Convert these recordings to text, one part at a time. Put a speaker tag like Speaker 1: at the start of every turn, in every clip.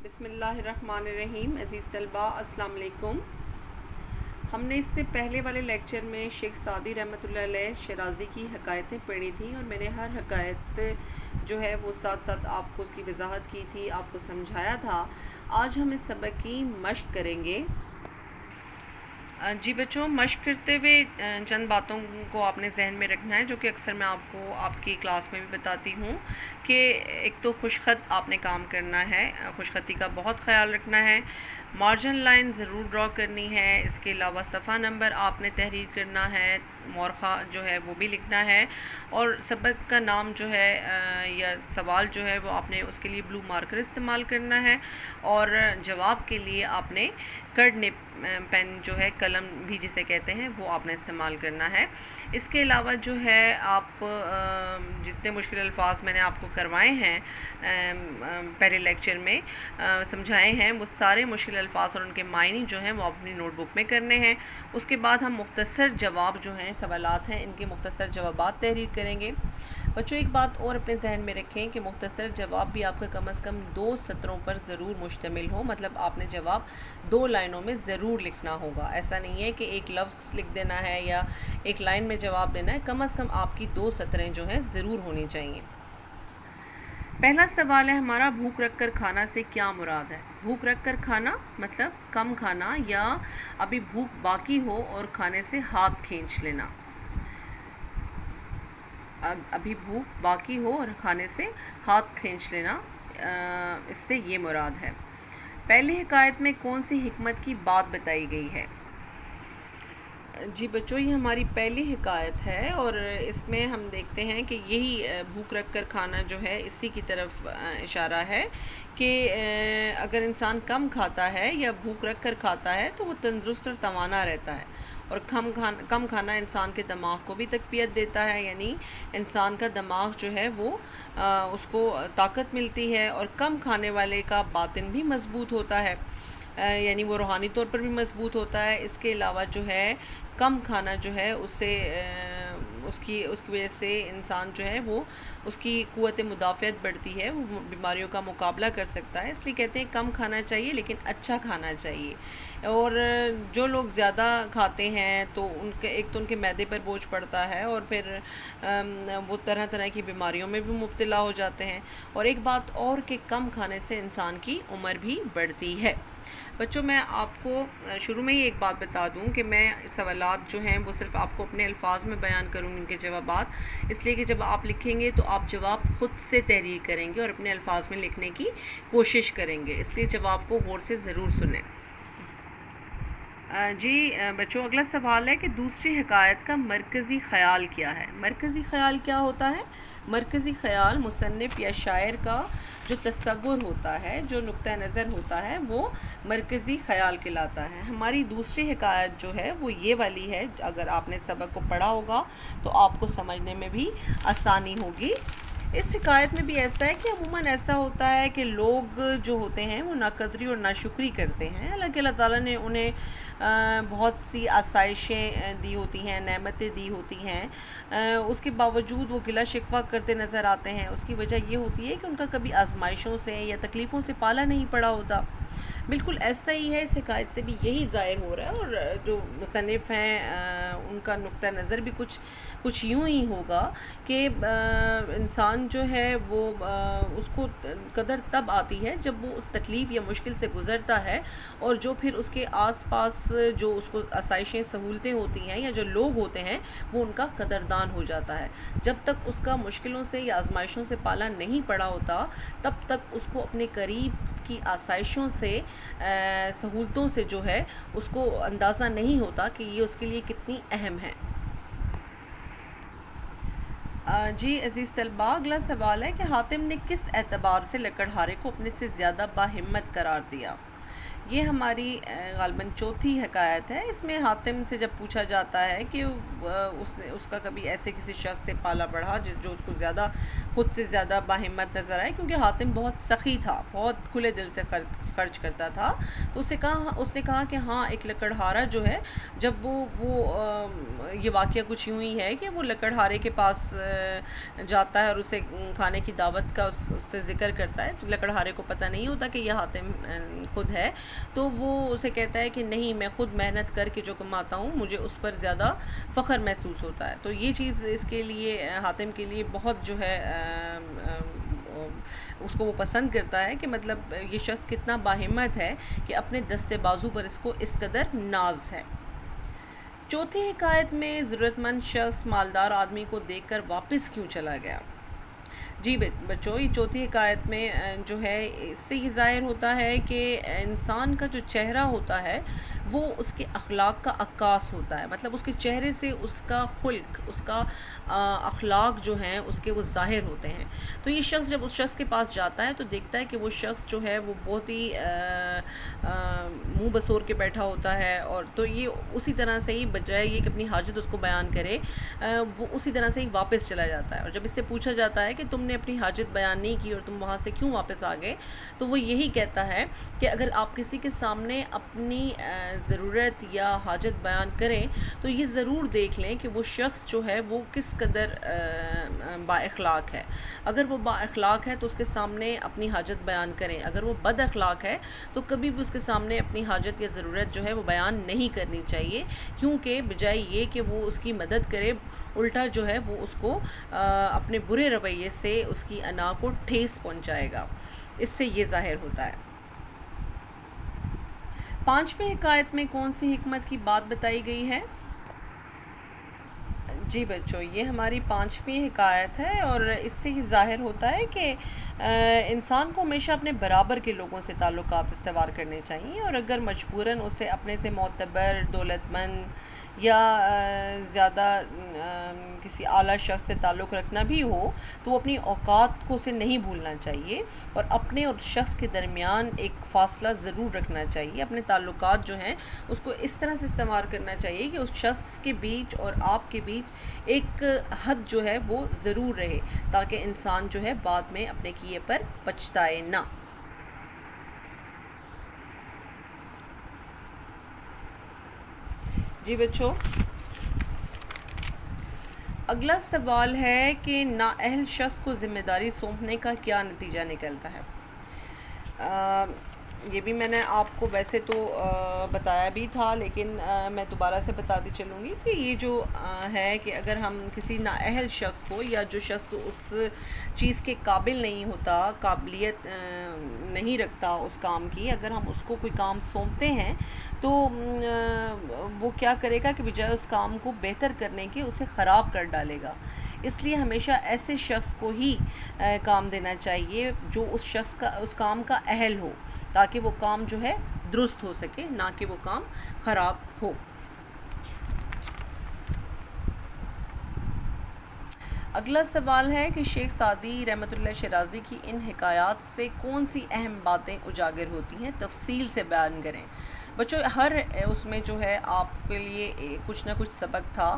Speaker 1: بسم اللہ الرحمن الرحیم۔ عزیز طلباء السلام علیکم۔ ہم نے اس سے پہلے والے لیکچر میں شیخ سعدی رحمۃ اللہ علیہ شیرازی کی حکایتیں پڑھی تھیں اور میں نے ہر حکایت جو ہے وہ ساتھ ساتھ آپ کو اس کی وضاحت کی تھی، آپ کو سمجھایا تھا۔ آج ہم اس سبق کی مشق کریں گے۔ جی بچوں، مشق کرتے ہوئے چند باتوں کو آپ نے ذہن میں رکھنا ہے جو کہ اکثر میں آپ کو آپ کی کلاس میں بھی بتاتی ہوں کہ ایک تو خوش خط آپ نے کام کرنا ہے، خوش خطی کا بہت خیال رکھنا ہے، مارجن لائن ضرور ڈرا کرنی ہے، اس کے علاوہ صفحہ نمبر آپ نے تحریر کرنا ہے، مورخہ جو ہے وہ بھی لکھنا ہے، اور سبق کا نام جو ہے یا سوال جو ہے وہ آپ نے اس کے لیے بلو مارکر استعمال کرنا ہے، اور جواب کے لیے آپ نے کرڈ پین جو ہے قلم بھی جسے کہتے ہیں وہ آپ نے استعمال کرنا ہے۔ اس کے علاوہ جو ہے آپ جتنے مشکل الفاظ میں نے آپ کو کروائے ہیں پہلے لیکچر میں سمجھائے ہیں، وہ سارے مشکل الفاظ اور ان کے معنی جو ہیں وہ اپنی نوٹ بک میں کرنے ہیں۔ اس کے بعد ہم مختصر جواب جو ہیں سوالات ہیں ان کے مختصر جوابات تحریر کریں گے۔ بچوں ایک بات اور اپنے ذہن میں رکھیں کہ مختصر جواب بھی آپ کا کم از کم 2 سطروں پر ضرور مشتمل ہو، مطلب آپ نے جواب 2 لائنوں میں ضرور لکھنا ہوگا۔ ایسا نہیں ہے کہ ایک لفظ لکھ دینا ہے یا ایک لائن میں جواب دینا ہے، کم از کم آپ کی 2 سطریں جو ہیں ضرور ہونی چاہیے۔ پہلا سوال ہے ہمارا، بھوک رکھ کر کھانا سے کیا مراد ہے؟ بھوک رکھ کر کھانا مطلب کم کھانا یا ابھی بھوک باقی ہو اور کھانے سے ہاتھ کھینچ لینا۔ ابھی بھوک باقی ہو اور کھانے سے ہاتھ کھینچ لینا، اس سے یہ مراد ہے۔ پہلی حکایت میں کون سی حکمت کی بات بتائی گئی ہے؟ جی بچوں یہ ہماری پہلی حکایت ہے اور اس میں ہم دیکھتے ہیں کہ یہی بھوک رکھ کر کھانا جو ہے اسی کی طرف اشارہ ہے کہ اگر انسان کم کھاتا ہے یا بھوک رکھ کر کھاتا ہے تو وہ تندرست اور توانا رہتا ہے، اور کم کھانا انسان کے دماغ کو بھی تقویت دیتا ہے، یعنی انسان کا دماغ جو ہے وہ اس کو طاقت ملتی ہے، اور کم کھانے والے کا باطن بھی مضبوط ہوتا ہے، یعنی وہ روحانی طور پر بھی مضبوط ہوتا ہے۔ اس کے علاوہ جو ہے کم کھانا جو ہے اس سے اس کی وجہ سے انسان جو ہے وہ اس کی قوت مدافعت بڑھتی ہے، وہ بیماریوں کا مقابلہ کر سکتا ہے۔ اس لیے کہتے ہیں کم کھانا چاہیے لیکن اچھا کھانا چاہیے۔ اور جو لوگ زیادہ کھاتے ہیں تو ایک تو ان کے معدے پر بوجھ پڑتا ہے، اور پھر وہ طرح طرح کی بیماریوں میں بھی مبتلا ہو جاتے ہیں۔ اور ایک بات اور کہ کم کھانے سے انسان کی عمر بھی بڑھتی ہے۔ بچوں میں آپ کو شروع میں ہی ایک بات بتا دوں کہ میں سوالات جو ہیں وہ صرف آپ کو اپنے الفاظ میں بیان کروں گی ان کے جوابات، اس لیے کہ جب آپ لکھیں گے تو آپ جواب خود سے تحریر کریں گے اور اپنے الفاظ میں لکھنے کی کوشش کریں گے، اس لیے جواب کو غور سے ضرور سنیں۔ جی بچوں اگلا سوال ہے کہ دوسری حکایت کا مرکزی خیال کیا ہے؟ مرکزی خیال کیا ہوتا ہے؟ مرکزی خیال مصنف یا شاعر کا جو تصور ہوتا ہے، جو نقطہ نظر ہوتا ہے، وہ مرکزی خیال کہلاتا ہے۔ ہماری دوسری حکایت جو ہے وہ یہ والی ہے، اگر آپ نے سبق کو پڑھا ہوگا تو آپ کو سمجھنے میں بھی آسانی ہوگی۔ اس حکایت میں بھی ایسا ہے کہ عموماً ایسا ہوتا ہے کہ لوگ جو ہوتے ہیں وہ ناقدری اور ناشکری کرتے ہیں، حالانکہ اللہ تعالیٰ نے انہیں بہت سی آسائشیں دی ہوتی ہیں، نعمتیں دی ہوتی ہیں، اس کے باوجود وہ گلہ شکوہ کرتے نظر آتے ہیں۔ اس کی وجہ یہ ہوتی ہے کہ ان کا کبھی آزمائشوں سے یا تکلیفوں سے پالا نہیں پڑا ہوتا۔ بالکل ایسا ہی ہے، اس حکایت سے بھی یہی ظاہر ہو رہا ہے، اور جو مصنف ہیں ان کا نقطہ نظر بھی کچھ یوں ہی ہوگا کہ انسان جو ہے وہ اس کو قدر تب آتی ہے جب وہ اس تکلیف یا مشکل سے گزرتا ہے، اور جو پھر اس کے آس پاس جو اس کو آسائشیں سہولتیں ہوتی ہیں یا جو لوگ ہوتے ہیں وہ ان کا قدردان ہو جاتا ہے۔ جب تک اس کا مشکلوں سے یا آزمائشوں سے پالا نہیں پڑا ہوتا تب تک اس کو اپنے قریب کی آسائشوں سے سہولتوں سے جو ہے اس کو اندازہ نہیں ہوتا کہ یہ اس کے لیے کتنی اہم ہے۔ جی عزیز طلباء اگلا سوال ہے کہ حاتم نے کس اعتبار سے لکڑہارے کو اپنے سے زیادہ باہمت قرار دیا؟ یہ ہماری غالباً چوتھی حکایت ہے۔ اس میں حاتم سے جب پوچھا جاتا ہے کہ اس کا کبھی ایسے کسی شخص سے پالا پڑا جو اس کو زیادہ خود سے زیادہ باہمت نظر آئے، کیونکہ حاتم بہت سخی تھا، بہت کھلے دل سے خرچ کرتا تھا، تو اس نے کہا کہ ہاں ایک لکڑہارا جو ہے، جب یہ واقعہ کچھ یوں ہی ہے کہ وہ لکڑہارے کے پاس جاتا ہے اور اسے کھانے کی دعوت کا اس سے ذکر کرتا ہے۔ لکڑہارے کو پتہ نہیں ہوتا کہ یہ حاتم خود ہے، تو وہ اسے کہتا ہے کہ نہیں، میں خود محنت کر کے جو کماتا ہوں، مجھے اس پر زیادہ فخر محسوس ہوتا ہے۔ تو یہ چیز اس کے لیے، حاتم کے لیے بہت جو ہے اس کو وہ پسند کرتا ہے کہ مطلب یہ شخص کتنا باہمت ہے کہ اپنے دستے بازو پر اس کو اس قدر ناز ہے۔ چوتھی حکایت میں ضرورت مند شخص مالدار آدمی کو دیکھ کر واپس کیوں چلا گیا؟ جی بچوں، یہ چوتھی حکایت میں جو ہے اس سے یہ ظاہر ہوتا ہے کہ انسان کا جو چہرہ ہوتا ہے وہ اس کے اخلاق کا عکاس ہوتا ہے، مطلب اس کے چہرے سے اس کا خلق، اس کا اخلاق جو ہیں اس کے وہ ظاہر ہوتے ہیں۔ تو یہ شخص جب اس شخص کے پاس جاتا ہے تو دیکھتا ہے کہ وہ شخص جو ہے وہ بہت ہی منہ بسور کے بیٹھا ہوتا ہے، اور تو یہ اسی طرح سے ہی، بجائے یہ کہ اپنی حاجت اس کو بیان کرے، وہ اسی طرح سے ہی واپس چلا جاتا ہے۔ اور جب اس سے پوچھا جاتا ہے کہ تم نے اپنی حاجت بیان نہیں کی اور تم وہاں سے کیوں واپس آ گئے، تو وہ یہی کہتا ہے کہ اگر آپ کسی کے سامنے اپنی ضرورت یا حاجت بیان کریں تو یہ ضرور دیکھ لیں کہ وہ شخص جو ہے وہ کس قدر با اخلاق ہے۔ اگر وہ با اخلاق ہے تو اس کے سامنے اپنی حاجت بیان کریں، اگر وہ بد اخلاق ہے تو کبھی بھی اس کے سامنے اپنی حاجت یا ضرورت جو ہے وہ بیان نہیں کرنی چاہیے، کیونکہ بجائے یہ کہ وہ اس کی مدد کرے، الٹا جو ہے وہ اس کو اپنے برے رویے سے اس کی انا کو ٹھیس پہنچائے گا۔ اس سے یہ ظاہر ہوتا ہے۔ پانچویں حکایت میں کون سی حکمت کی بات بتائی گئی ہے؟ جی بچوں، یہ ہماری پانچویں حکایت ہے، اور اس سے یہ ظاہر ہوتا ہے کہ انسان کو ہمیشہ اپنے برابر کے لوگوں سے تعلقات استوار کرنے چاہیے، اور اگر مجبوراً اسے اپنے سے معتبر، دولت مند یا زیادہ کسی اعلیٰ شخص سے تعلق رکھنا بھی ہو تو وہ اپنی اوقات کو اسے نہیں بھولنا چاہیے، اور اپنے اور شخص کے درمیان ایک فاصلہ ضرور رکھنا چاہیے۔ اپنے تعلقات جو ہیں اس کو اس طرح سے استعمال کرنا چاہیے کہ اس شخص کے بیچ اور آپ کے بیچ ایک حد جو ہے وہ ضرور رہے، تاکہ انسان جو ہے بعد میں اپنے کیے پر پچھتائے نہ۔ جی بچوں، اگلا سوال ہے کہ نااہل شخص کو ذمہ داری سونپنے کا کیا نتیجہ نکلتا ہے؟ یہ بھی میں نے آپ کو ویسے تو بتایا بھی تھا، لیکن میں دوبارہ سے بتاتی چلوں گی کہ یہ جو ہے کہ اگر ہم کسی نااہل شخص کو، یا جو شخص اس چیز کے قابل نہیں ہوتا، قابلیت نہیں رکھتا اس کام کی، اگر ہم اس کو کوئی کام سونپتے ہیں تو وہ کیا کرے گا کہ بجائے اس کام کو بہتر کرنے کے اسے خراب کر ڈالے گا۔ اس لیے ہمیشہ ایسے شخص کو ہی کام دینا چاہیے جو اس کام کا اہل ہو، تاکہ وہ کام جو ہے درست ہو سکے، نہ کہ وہ کام خراب ہو۔ اگلا سوال ہے کہ شیخ سعدی رحمۃ اللہ شیرازی کی ان حکایات سے کون سی اہم باتیں اجاگر ہوتی ہیں؟ تفصیل سے بیان کریں۔ بچوں، ہر اس میں جو ہے آپ کے لیے کچھ نہ کچھ سبق تھا۔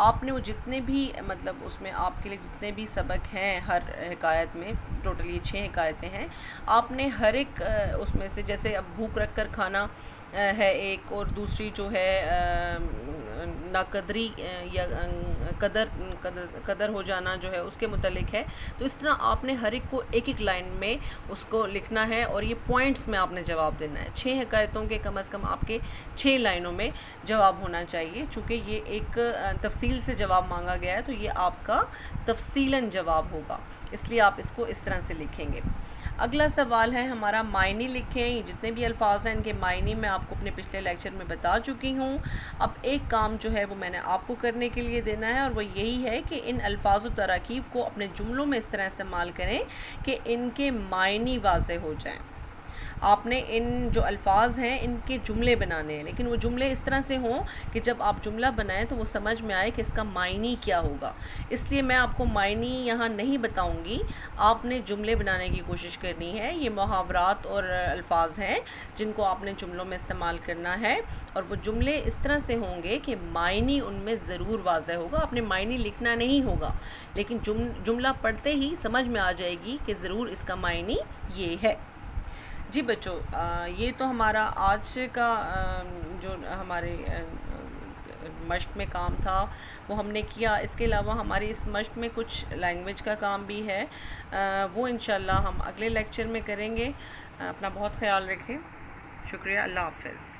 Speaker 1: آپ نے وہ جتنے بھی، مطلب اس میں آپ کے لیے جتنے بھی سبق ہیں ہر حکایت میں، ٹوٹل یہ 6 حکایتیں ہیں، آپ نے ہر ایک اس میں سے، جیسے اب بھوک رکھ کر کھانا ہے ایک، اور دوسری جو ہے ناقدری یا قدر ہو جانا جو ہے اس کے متعلق ہے، تو اس طرح آپ نے ہر ایک کو ایک ایک لائن میں اس کو لکھنا ہے، اور یہ پوائنٹس میں آپ نے جواب دینا ہے۔ 6 حکایتوں کے کم از کم آپ کے 6 لائنوں میں جواب ہونا چاہیے، چونکہ یہ ایک تفصیل سے جواب مانگا گیا ہے تو یہ آپ کا تفصیلاً جواب ہوگا، اس لیے آپ اس کو اس طرح سے لکھیں گے۔ اگلا سوال ہے ہمارا معنی لکھیں۔ یہ جتنے بھی الفاظ ہیں ان کے معنی میں آپ کو اپنے پچھلے لیکچر میں بتا چکی ہوں۔ اب ایک کام جو ہے وہ میں نے آپ کو کرنے کے لیے دینا ہے، اور وہ یہی ہے کہ ان الفاظ و تراکیب کو اپنے جملوں میں اس طرح استعمال کریں کہ ان کے معنی واضح ہو جائیں۔ آپ نے ان جو الفاظ ہیں ان کے جملے بنانے ہیں، لیکن وہ جملے اس طرح سے ہوں کہ جب آپ جملہ بنائیں تو وہ سمجھ میں آئے کہ اس کا معنی کیا ہوگا۔ اس لیے میں آپ کو معنی یہاں نہیں بتاؤں گی، آپ نے جملے بنانے کی کوشش کرنی ہے۔ یہ محاورات اور الفاظ ہیں جن کو آپ نے جملوں میں استعمال کرنا ہے، اور وہ جملے اس طرح سے ہوں گے کہ معنی ان میں ضرور واضح ہوگا۔ آپ نے معنی لکھنا نہیں ہوگا، لیکن جملہ پڑھتے ہی سمجھ میں آ جائے گی کہ ضرور اس کا معنی یہ ہے۔ جی بچوں، یہ تو ہمارا آج کا جو ہمارے مشق میں کام تھا وہ ہم نے کیا۔ اس کے علاوہ ہماری اس مشق میں کچھ لینگویج کا کام بھی ہے، وہ انشاءاللہ ہم اگلے لیکچر میں کریں گے۔ اپنا بہت خیال رکھیں۔ شکریہ، اللہ حافظ۔